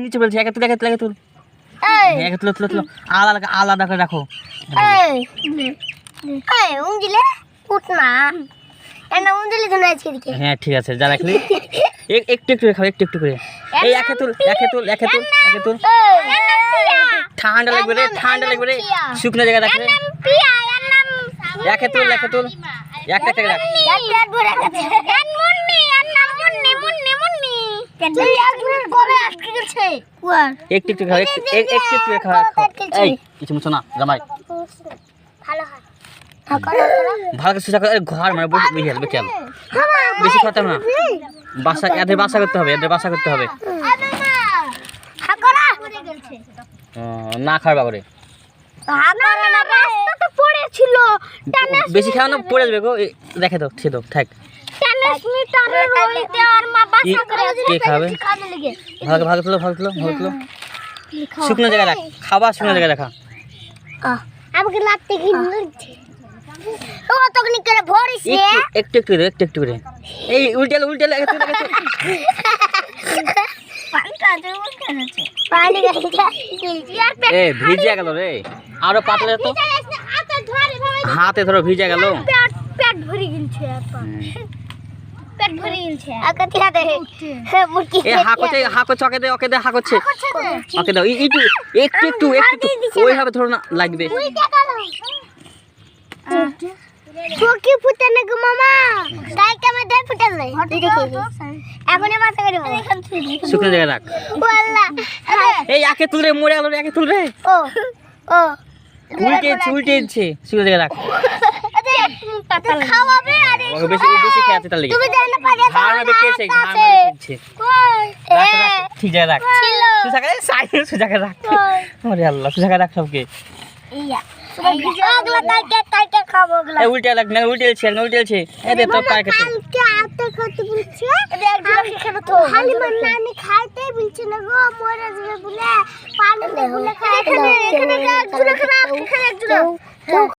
নিচে বলছি একে তুল একে তুল আলাদা করে রাখো। হ্যাঁ ঠিক আছে, যা রাখলি একটু করে খাও, একটু করে। এই একে তুল ঠান্ডা লাগবে রে, শুকনো জায়গায় রাখবে। একে তুল একটা রাখ। একটু খাও, একটু খাও। এই কিছু মুছো না জামাই, ভালো করে সোজা করে ঘর মানে বেশি কথা না। এদের বাসা করতে হবে। না খাওয়ার বাবরে বেশি খাওয়া না, পড়ে যাবে গো। দেখে দাও, ছে দাও, থাক। কে খাবে? ভালো তুলো। শুকনো জায়গায় রাখ, খাবার শুকনো জায়গায় রাখা। আমাকে লাগতে কি লাগছে? ও তখন করে ভরিস রে, একটু করে। এই উল্টালে পানি এ ভিজে গেল রে, আরো পাতলা তো হাতে ধরো, ভিজে গেল। পেট ভরে গেছে, আকাতিয়া দে মুরগি। এ হাকো চকে দে, ওকে দে, হাকোচ্ছে ওকে দাও। একটু ওইভাবে ধরো না, লাগবে। চোখে ফুটে না গো মামা, তাই কেমন দেয় ফুটে যায়। এখনই মাথা করে শুকনো জায়গায় রাখ। ওয়াল্লাহ এই একে তুল রে, মরে গেল রে, একে তুল রে। ও উল্টেছে শুকনো জায়গায় রাখ। খাওয়াবে আরে বেশি খেতে তার লেগে তুমি জানো না পারে ঘাড় না বেঁকেছে, ঠিক জায়গায় রাখ। সুজাকে রাখ। ওরে আল্লাহ, সুজাকে রাখ সবকে। আগলা কাইকে খাবো গলা। এই উল্টেলছে এই দে তো পায় খেতে। কালকে আতে খেতে বলছে, একজন খেলো তো খালি নানি খাইতেই বলছে না গো, মরে যাবে বলে পানি বলে খাই। এখানে একজন